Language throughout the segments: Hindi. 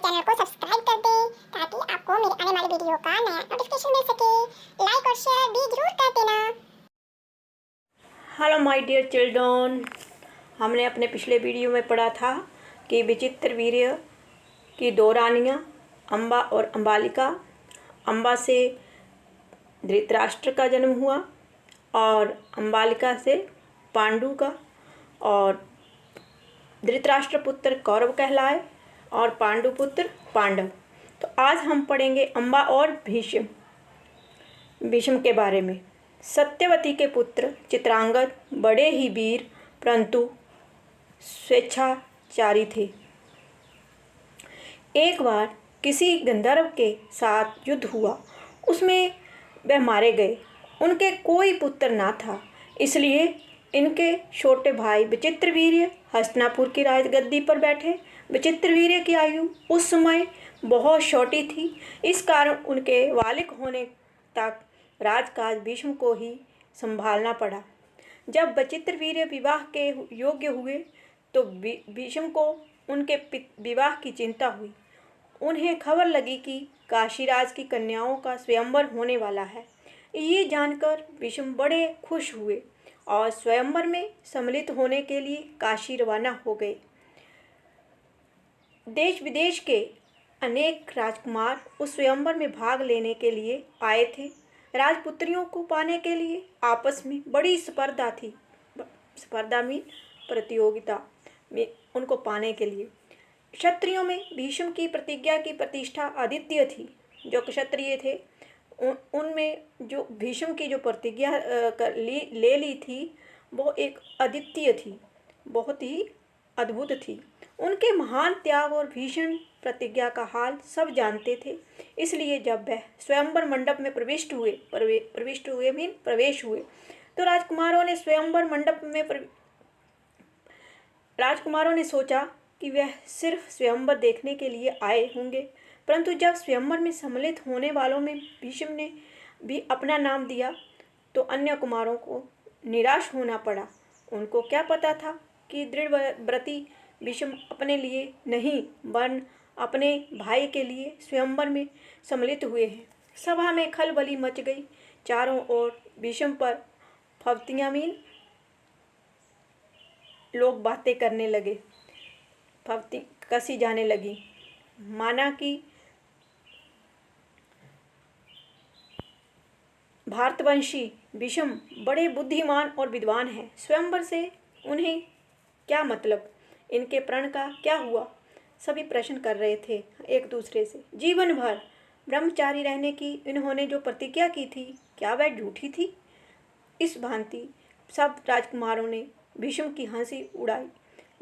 चैनल को सब्सक्राइब कर दें ताकि आपको मेरे आने वाली वीडियो का नया नोटिफिकेशन मिल सके। लाइक और शेयर भी जरूर कर देना। हेलो माय डियर चिल्ड्रन, हमने अपने पिछले वीडियो में पढ़ा था कि विचित्र वीर्य की दो रानियां अम्बा और अम्बालिका। अम्बा से धृतराष्ट्र का जन्म हुआ और अम्बालिका से पांडु का, और धृतराष्ट्र पुत्र कौरव कहलाए और पांडु पुत्र पांडव। तो आज हम पढ़ेंगे अम्बा और भीष्म के बारे में। सत्यवती के पुत्र चित्रांगद बड़े ही वीर परंतु स्वेच्छाचारी थे। एक बार किसी गंधर्व के साथ युद्ध हुआ, उसमें वह मारे गए। उनके कोई पुत्र ना था, इसलिए इनके छोटे भाई विचित्रवीर्य हस्तिनापुर की राजगद्दी पर बैठे। विचित्रवीर्य की आयु उस समय बहुत छोटी थी, इस कारण उनके बालिक होने तक राजकाज भीष्म को ही संभालना पड़ा। जब विचित्रवीर्य विवाह के योग्य हुए तो भीष्म को उनके विवाह की चिंता हुई। उन्हें खबर लगी कि काशीराज की कन्याओं का स्वयंवर होने वाला है। ये जानकर भीष्म बड़े खुश हुए और स्वयंवर में सम्मिलित होने के लिए काशी रवाना हो गए। देश विदेश के अनेक राजकुमार उस स्वयंवर में भाग लेने के लिए आए थे। राजपुत्रियों को पाने के लिए आपस में बड़ी स्पर्धा थी। स्पर्धा में प्रतियोगिता में उनको पाने के लिए क्षत्रियों में भीष्म की प्रतिज्ञा की प्रतिष्ठा अद्वितीय थी। जो क्षत्रिय थे उनमें जो भीष्म की जो प्रतिज्ञा ले ली थी वो एक अद्वितीय थी, बहुत ही अद्भुत थी। उनके महान त्याग और भीषण प्रतिज्ञा का हाल सब जानते थे। इसलिए जब वह स्वयंवर मंडप में प्रविष्ट हुए तो राजकुमारों ने सोचा कि वह सिर्फ स्वयंवर देखने के लिए आए होंगे, परंतु जब स्वयंवर में सम्मिलित होने वालों में भीष्म ने भी अपना नाम दिया तो अन्य कुमारों को निराश होना पड़ा। उनको क्या पता था कि दृढ़व्रती भीष्म अपने लिए नहीं वरन अपने भाई के लिए स्वयंवर में सम्मिलित हुए हैं। सभा में खलबली मच गई। चारों ओर भीष्म पर फब्तियामीन लोग बातें करने लगे, फब्ती कसी जाने लगी, माना कि भारतवंशी भीष्म बड़े बुद्धिमान और विद्वान हैं। स्वयंवर से उन्हें क्या मतलब, इनके प्रण का क्या हुआ? सभी प्रश्न कर रहे थे एक दूसरे से। जीवन भर ब्रह्मचारी रहने की इन्होंने जो प्रतिज्ञा की थी, क्या वह झूठी थी? इस भांति सब राजकुमारों ने भीष्म की हंसी उड़ाई।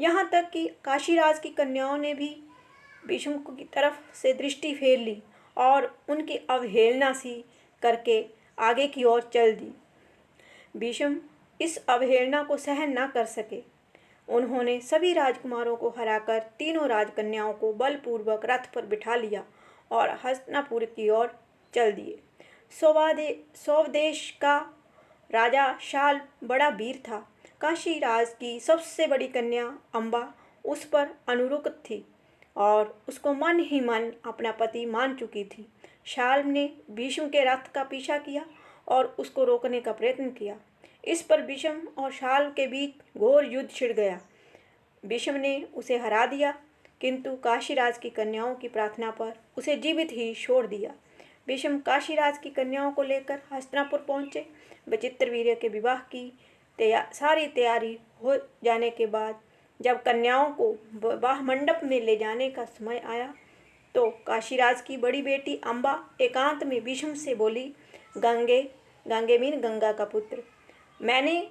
यहाँ तक कि काशीराज की कन्याओं ने भी भीष्म की तरफ से दृष्टि फेर ली और उनकी अवहेलना सी करके आगे की ओर चल दी। भीष्म इस अवहेलना को सहन न कर सके। उन्होंने सभी राजकुमारों को हराकर तीनों राजकन्याओं को बलपूर्वक रथ पर बिठा लिया और हस्तिनापुर की ओर चल दिए। सौदेश का राजा शाल बड़ा वीर था। काशीराज की सबसे बड़ी कन्या अम्बा उस पर अनुरक्त थी और उसको मन ही मन अपना पति मान चुकी थी। शाल ने भीष्म के रथ का पीछा किया और उसको रोकने का प्रयत्न किया। इस पर भीष्म और शाल के बीच घोर युद्ध छिड़ गया। भीष्म ने उसे हरा दिया, किंतु काशीराज की कन्याओं की प्रार्थना पर उसे जीवित ही छोड़ दिया। भीष्म काशीराज की कन्याओं को लेकर हस्तिनापुर पहुँचे। विचित्रवीर्य के विवाह की सारी तैयारी हो जाने के बाद जब कन्याओं को विवाह मंडप में ले जाने का समय आया तो काशीराज की बड़ी बेटी अम्बा एकांत में भीष्म से बोली, गांगे मीन गंगा का पुत्र, मैंने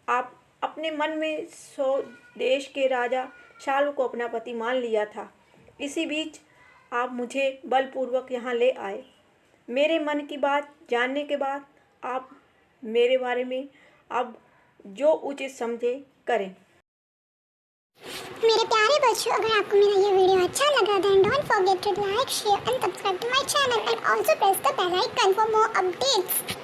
आप अपने मन में देश के राजा शाल को अपना पति मान लिया था। इसी बीच आप मुझे बलपूर्वक यहाँ ले आए। मेरे मन की बात जानने के बाद आप मेरे बारे में अब जो उचित समझे करें। मेरे प्यारे बच्चों, अगर आपको मेरा ये वीडियो अच्छा लगा then don't forget to like, share and subscribe to my channel and also press the bell icon for more updates.